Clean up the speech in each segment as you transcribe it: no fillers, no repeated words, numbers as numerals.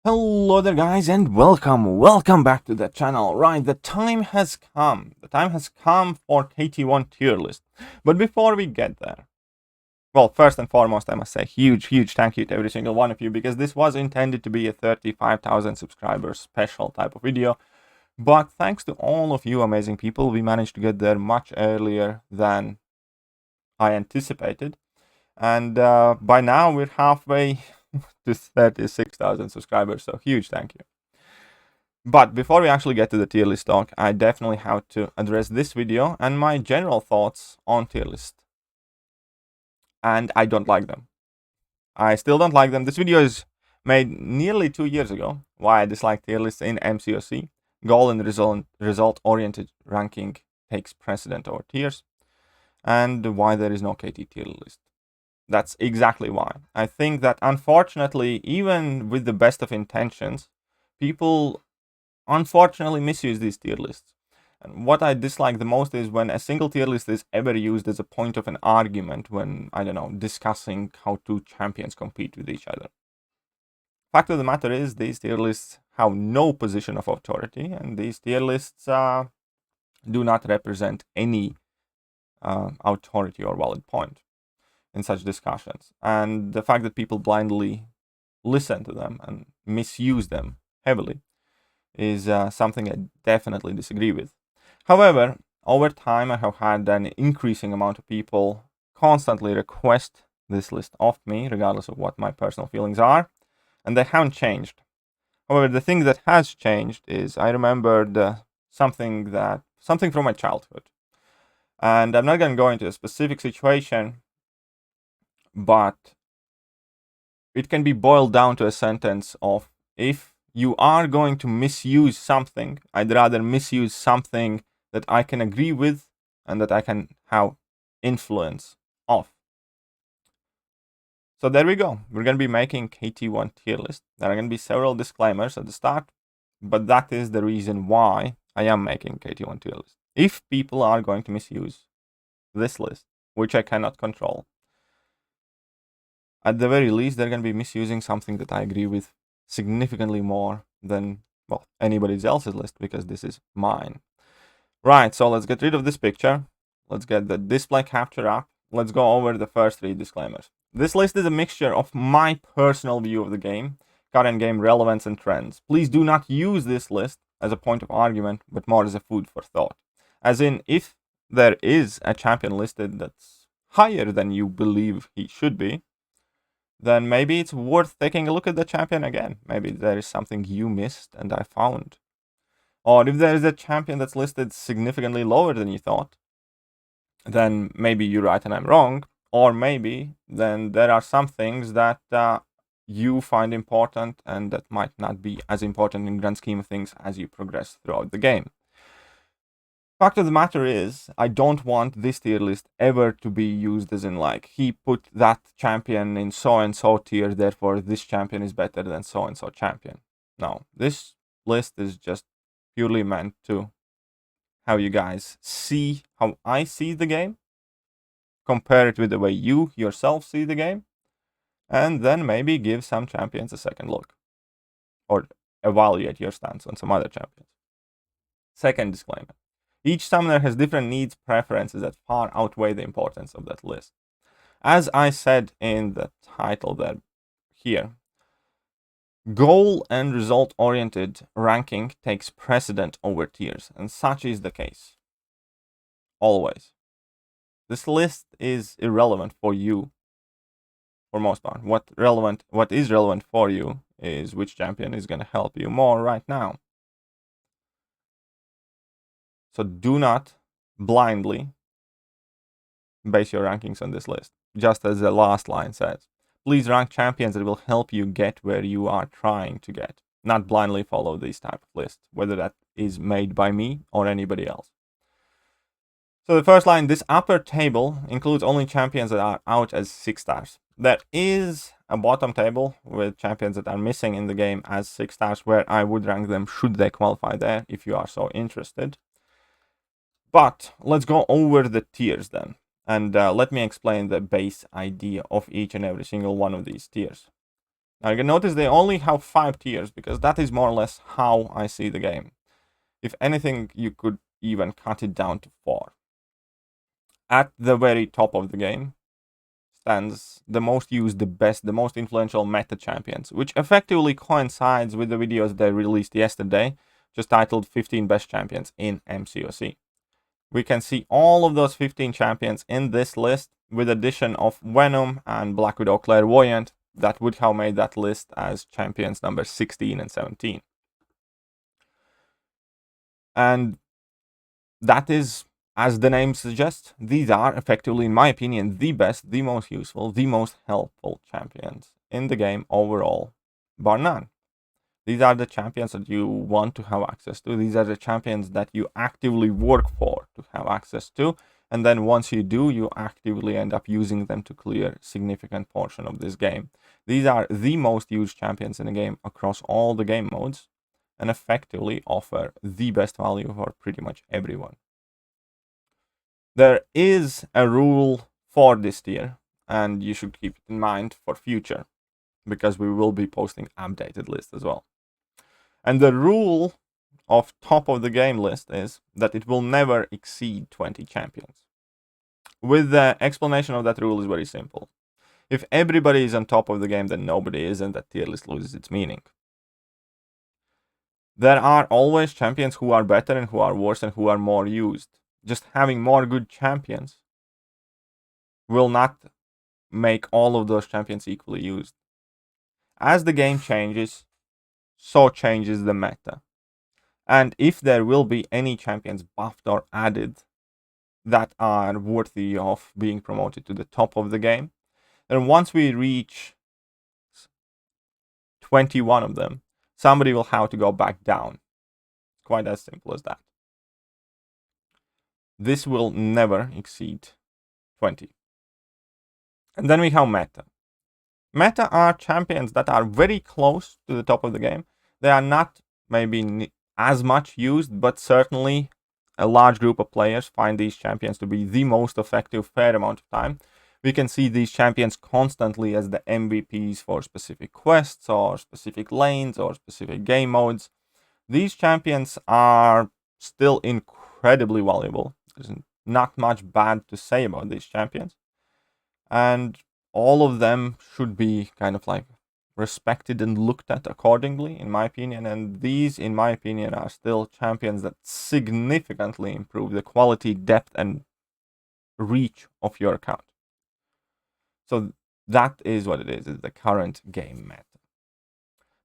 Hello there guys and welcome back to the channel. Right, the time has come for KT1 tier list. But before we get there, well, first and foremost I must say huge thank you to every single one of you, because this was intended to be a 35,000 subscribers special type of video. But thanks to all of you amazing people, we managed to get there much earlier than I anticipated. And by now we're halfway to 36,000 subscribers, so huge thank you. But before we actually get to the tier list talk, I definitely have to address this video and my general thoughts on tier list. And I don't like them. I still don't like them. This video is made nearly 2 years ago, why I dislike tier lists in MCOC. Goal and result-oriented ranking takes precedent over tiers, and why there is no KT tier list. That's exactly why. I think that unfortunately, even with the best of intentions, people unfortunately misuse these tier lists. And what I dislike the most is when a single tier list is ever used as a point of an argument when, I don't know, discussing how two champions compete with each other. Fact of the matter is, these tier lists have no position of authority, and these tier lists do not represent any authority or valid point in such discussions. And the fact that people blindly listen to them and misuse them heavily is something I definitely disagree with. However, over time I have had an increasing amount of people constantly request this list of me, regardless of what my personal feelings are, and they haven't changed. However, the thing that has changed is I remembered something from my childhood. And I'm not going to go into a specific situation, but it can be boiled down to a sentence of, if you are going to misuse something, I'd rather misuse something that I can agree with and that I can have influence of. So there we go. We're going to be making KT1 tier list. There are going to be several disclaimers at the start, but that is the reason why I am making KT1 tier list. If people are going to misuse this list, which I cannot control, at the very least, they're going to be misusing something that I agree with significantly more than, well, anybody else's list, because this is mine. Right, so let's get rid of this picture. Let's get the display capture up. Let's go over the first 3 disclaimers. This list is a mixture of my personal view of the game, current game relevance and trends. Please do not use this list as a point of argument, but more as a food for thought. As in, if there is a champion listed that's higher than you believe he should be, then maybe it's worth taking a look at the champion again. Maybe there is something you missed and I found. Or if there is a champion that's listed significantly lower than you thought, then maybe you're right and I'm wrong. Or maybe then there are some things that you find important and that might not be as important in the grand scheme of things as you progress throughout the game. Fact of the matter is, I don't want this tier list ever to be used as in, like, he put that champion in so-and-so tier, therefore this champion is better than so-and-so champion. No, this list is just purely meant to have you guys see how I see the game, compare it with the way you yourself see the game, and then maybe give some champions a second look, or evaluate your stance on some other champions. Second disclaimer. Each summoner has different needs, preferences that far outweigh the importance of that list. As I said in the title there, here, goal and result-oriented ranking takes precedent over tiers, and such is the case. Always. This list is irrelevant for you, for most part. What is relevant for you is which champion is going to help you more right now. So do not blindly base your rankings on this list. Just as the last line says, please rank champions that will help you get where you are trying to get. Not blindly follow these type of lists, whether that is made by me or anybody else. So the first line, this upper table includes only champions that are out as 6 stars. There is a bottom table with champions that are missing in the game as 6 stars, where I would rank them should they qualify there, if you are so interested. But let's go over the tiers then, and let me explain the base idea of each and every single one of these tiers. Now you can notice they only have 5 tiers, because that is more or less how I see the game. If anything, you could even cut it down to 4. At the very top of the game stands the most used, the best, the most influential meta champions, which effectively coincides with the videos they released yesterday, just titled 15 Best Champions in MCOC. We can see all of those 15 champions in this list, with addition of Venom and Black Widow Clairvoyant, that would have made that list as champions number 16 and 17. And that is, as the name suggests, these are effectively, in my opinion, the best, the most useful, the most helpful champions in the game overall, bar none. These are the champions that you want to have access to. These are the champions that you actively work for to have access to. And then once you do, you actively end up using them to clear a significant portion of this game. These are the most used champions in the game across all the game modes, and effectively offer the best value for pretty much everyone. There is a rule for this tier, and you should keep it in mind for future, because we will be posting updated lists as well. And the rule of top of the game list is that it will never exceed 20 champions. With the explanation of that rule is very simple. If everybody is on top of the game, then nobody is, and that tier list loses its meaning. There are always champions who are better and who are worse and who are more used. Just having more good champions will not make all of those champions equally used. As the game changes, so changes the meta. And if there will be any champions buffed or added that are worthy of being promoted to the top of the game, then once we reach 21 of them, somebody will have to go back down. It's quite as simple as that. This will never exceed 20. And then we have meta. Meta are champions that are very close to the top of the game. They are not maybe as much used, but certainly a large group of players find these champions to be the most effective fair amount of time. We can see these champions constantly as the MVPs for specific quests or specific lanes or specific game modes. These champions are still incredibly valuable. There's not much bad to say about these champions. And all of them should be kind of like respected and looked at accordingly, in my opinion. And these, in my opinion, are still champions that significantly improve the quality, depth, and reach of your account. So that is what it is the current game meta.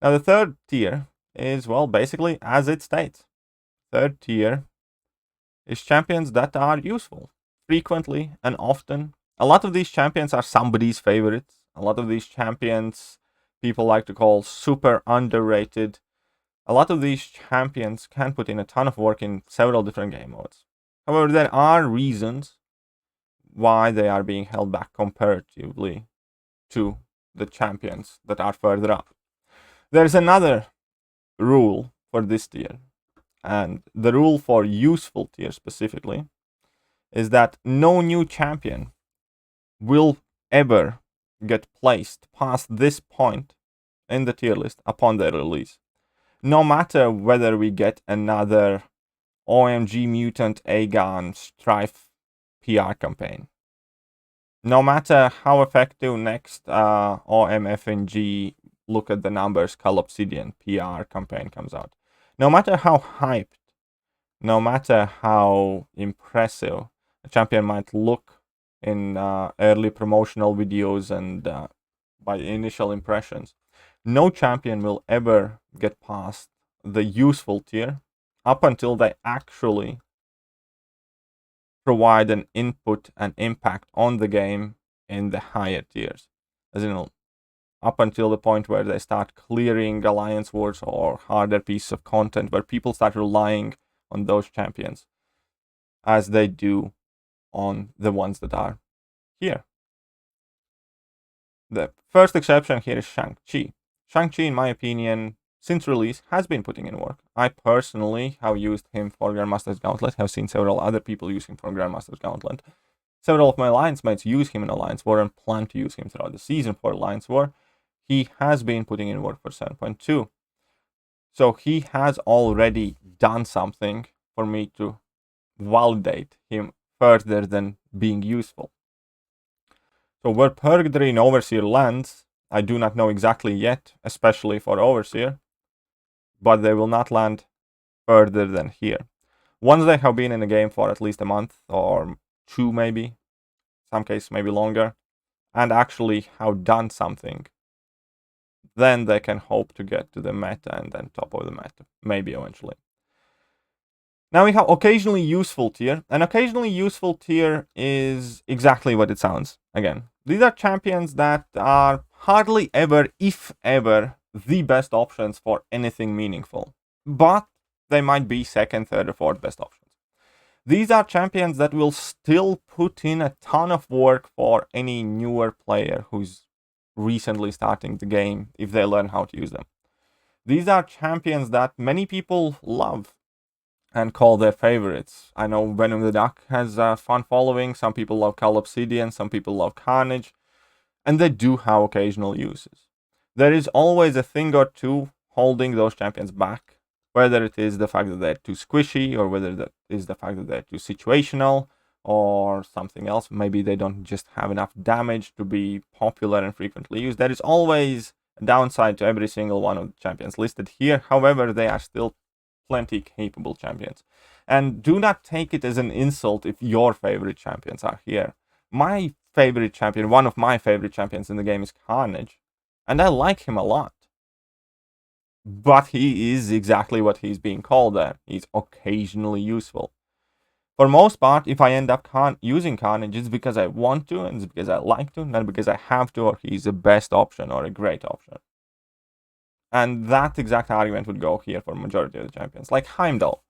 Now the third tier is, well, basically as it states. Third tier is champions that are useful frequently and often. A lot of these champions are somebody's favorites. A lot of these champions people like to call super underrated. A lot of these champions can put in a ton of work in several different game modes. However, there are reasons why they are being held back comparatively to the champions that are further up. There's another rule for this tier, and the rule for useful tier specifically is that no new champion will ever get placed past this point in the tier list upon their release. No matter whether we get another OMG Mutant Aegon Strife PR campaign. No matter how effective next OMFNG look at the numbers Call Obsidian PR campaign comes out. No matter how hyped, no matter how impressive a champion might look in early promotional videos and by initial impressions, no champion will ever get past the useful tier up until they actually provide an input and impact on the game in the higher tiers. As in, up until the point where they start clearing alliance wars or harder pieces of content where people start relying on those champions as they do on the ones that are here. The first exception here is Shang-Chi. Shang-Chi, in my opinion, since release, has been putting in work. I personally have used him for Grandmaster's Gauntlet, have seen several other people use him for Grandmaster's Gauntlet. Several of my alliance mates use him in Alliance War and plan to use him throughout the season for Alliance War. he has been putting in work for 7.2. So he has already done something for me to validate him further than being useful. So where Purgatory and Overseer lands, I do not know exactly yet, especially for Overseer, but they will not land further than here. Once they have been in the game for at least a month or 2 maybe, some cases maybe longer, and actually have done something, then they can hope to get to the meta and then top of the meta, maybe eventually. Now we have occasionally useful tier, and occasionally useful tier is exactly what it sounds. Again, these are champions that are hardly ever, if ever, the best options for anything meaningful, but they might be second, third, or fourth best options. These are champions that will still put in a ton of work for any newer player who's recently starting the game if they learn how to use them. These are champions that many people love and call their favorites. I know Venom the Duck has a fun following. Some people love Cal Obsidian, some people love Carnage, and they do have occasional uses. There is always a thing or two holding those champions back, whether it is the fact that they're too squishy, or whether that is the fact that they're too situational, or something else. Maybe they don't just have enough damage to be popular and frequently used. There is always a downside to every single one of the champions listed here. However, they are still plenty capable champions. And do not take it as an insult if your favorite champions are here. My favorite champion, one of my favorite champions in the game is Carnage, and I like him a lot. But he is exactly what he's being called there. He's occasionally useful. For most part, if I end up using Carnage, it's because I want to, and it's because I like to, not because I have to, or he's the best option or a great option. And that exact argument would go here for majority of the champions, like Heimdall.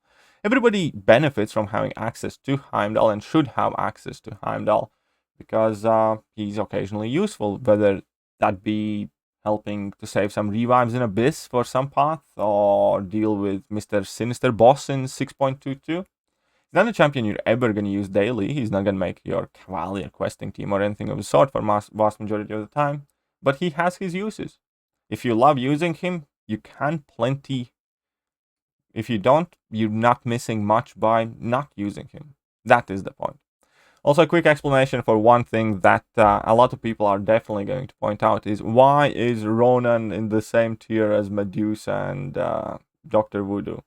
Everybody benefits from having access to Heimdall and should have access to Heimdall because he's occasionally useful, whether that be helping to save some revives in Abyss for some path or deal with Mr. Sinister boss in 6.22. He's not a champion you're ever going to use daily. He's not going to make your Cavalier questing team or anything of the sort for vast majority of the time, but he has his uses. If you love using him, you can plenty. If you don't, you're not missing much by not using him. That is the point. Also, a quick explanation for one thing that a lot of people are definitely going to point out is why is Ronan in the same tier as Medusa and Dr. Voodoo?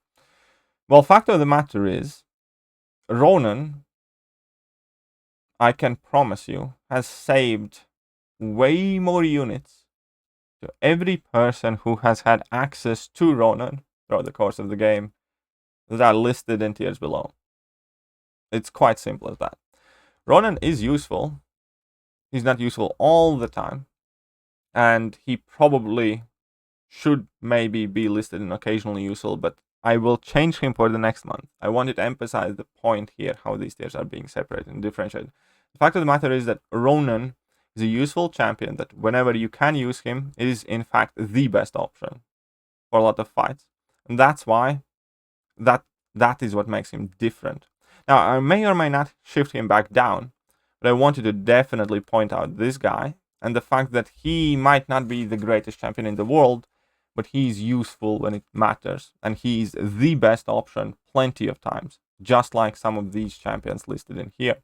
Well, fact of the matter is, Ronan, I can promise you, has saved way more units to every person who has had access to Ronan throughout the course of the game that are listed in tiers below. It's quite simple as that. Ronan is useful. He's not useful all the time, and he probably should maybe be listed in occasionally useful, but I will change him for the next month. I wanted to emphasize the point here, how these tiers are being separated and differentiated. The fact of the matter is that Ronan is a useful champion that whenever you can use him, it is in fact the best option for a lot of fights. And that's why that is what makes him different. Now, I may or may not shift him back down, but I wanted to definitely point out this guy and the fact that he might not be the greatest champion in the world, but he's useful when it matters, and he's the best option plenty of times, just like some of these champions listed in here.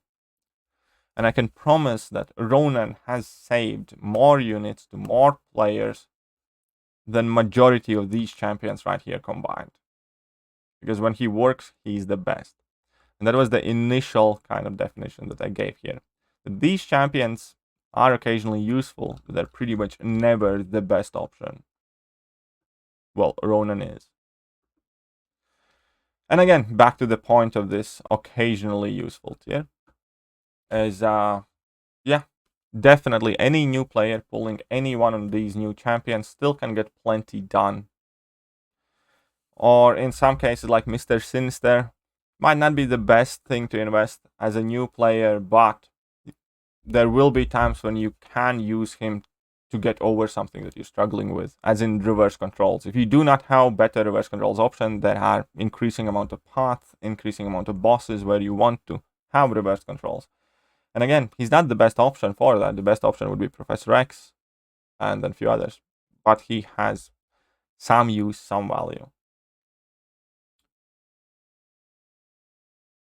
And I can promise that Ronan has saved more units to more players than majority of these champions right here combined. Because when he works, he's the best. And that was the initial kind of definition that I gave here. That these champions are occasionally useful, but they're pretty much never the best option. Well, Ronan is. And again, back to the point of this occasionally useful tier. Is, yeah, definitely any new player pulling any one of these new champions still can get plenty done. Or in some cases, like Mr. Sinister, might not be the best thing to invest as a new player, but there will be times when you can use him to get over something that you're struggling with, as in reverse controls. If you do not have better reverse controls option, there are increasing amount of paths, increasing amount of bosses where you want to have reverse controls. And again, he's not the best option for that. The best option would be Professor X and then a few others. but he has some use, some value.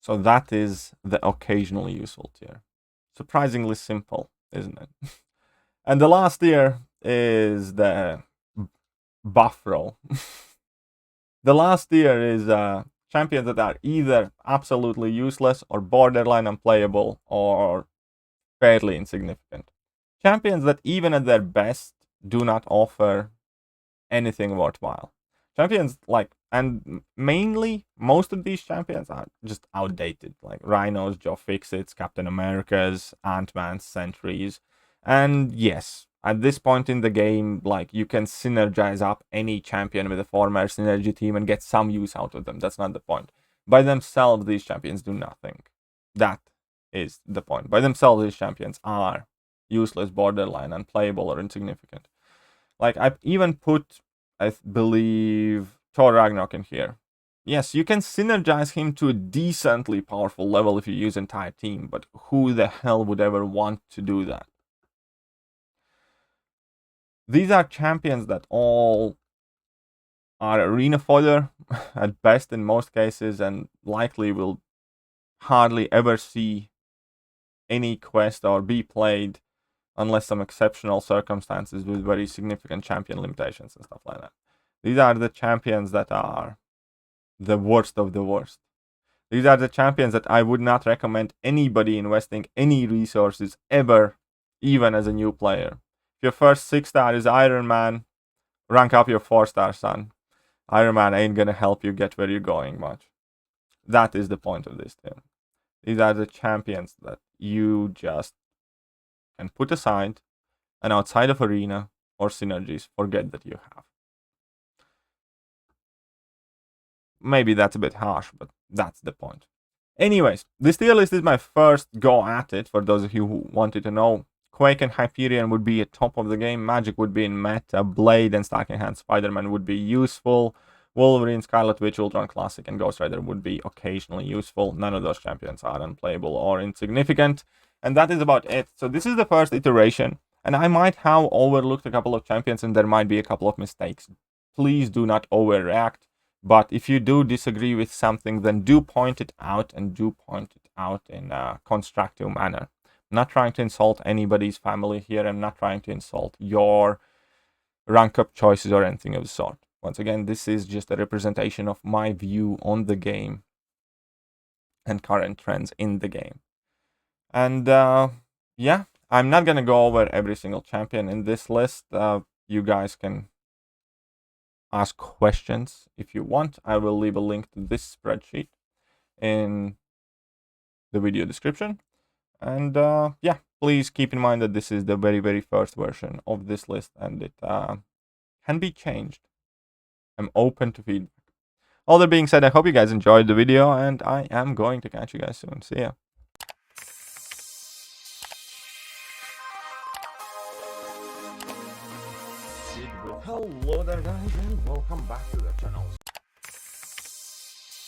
So that is the occasionally useful tier. Surprisingly simple, isn't it? And the last tier is the buff roll. The last tier is champions that are either absolutely useless or borderline unplayable or fairly insignificant. Champions that even at their best do not offer anything worthwhile. Champions and mainly most of these champions are just outdated, like Rhinos, Joe Fixits, Captain Americas, Ant-Mans, Sentries. And yes, at this point in the game, like, you can synergize up any champion with a former synergy team and get some use out of them. That's not the point. By themselves, these champions do nothing. That is the point. By themselves, these champions are useless, borderline, unplayable, or insignificant. Like, I've even put, I believe, Thor Ragnarok in here. Yes, you can synergize him to a decently powerful level if you use entire team, but who the hell would ever want to do that? These are champions that all are arena fodder at best in most cases, and likely will hardly ever see any quest or be played unless some exceptional circumstances with very significant champion limitations and stuff like that. These are the champions that are the worst of the worst. These are the champions that I would not recommend anybody investing any resources ever, even as a new player. If your first 6-star is Iron Man, rank up your 4-star, son. Iron Man ain't gonna help you get where you're going much. That is the point of this thing. These are the champions that you just can put aside, and outside of arena or synergies, forget that you have. Maybe that's a bit harsh, but that's the point. Anyways, this tier list is my first go at it, for those of you who wanted to know. Quake and Hyperion would be at top of the game, Magic would be in meta, Blade and Stacking Hand Spider-Man would be useful, Wolverine, Scarlet Witch, Ultron Classic and Ghost Rider would be occasionally useful. None of those champions are unplayable or insignificant. And that is about it. So this is the first iteration, and I might have overlooked a couple of champions and there might be a couple of mistakes. Please do not overreact. But if you do disagree with something, then do point it out, and do point it out in a constructive manner. I'm not trying to insult anybody's family here. I'm not trying to insult your rank up choices or anything of the sort. Once again, this is just a representation of my view on the game and current trends in the game. And yeah, I'm not going to go over every single champion in this list. You guys can ask questions if you want. I will leave a link to this spreadsheet in the video description. And yeah, please keep in mind that this is the very first version of this list, and it can be changed. I'm open to feedback. All that being said, I hope you guys enjoyed the video, and I am going to catch you guys soon. See ya. Hello there guys, and welcome back to the channel.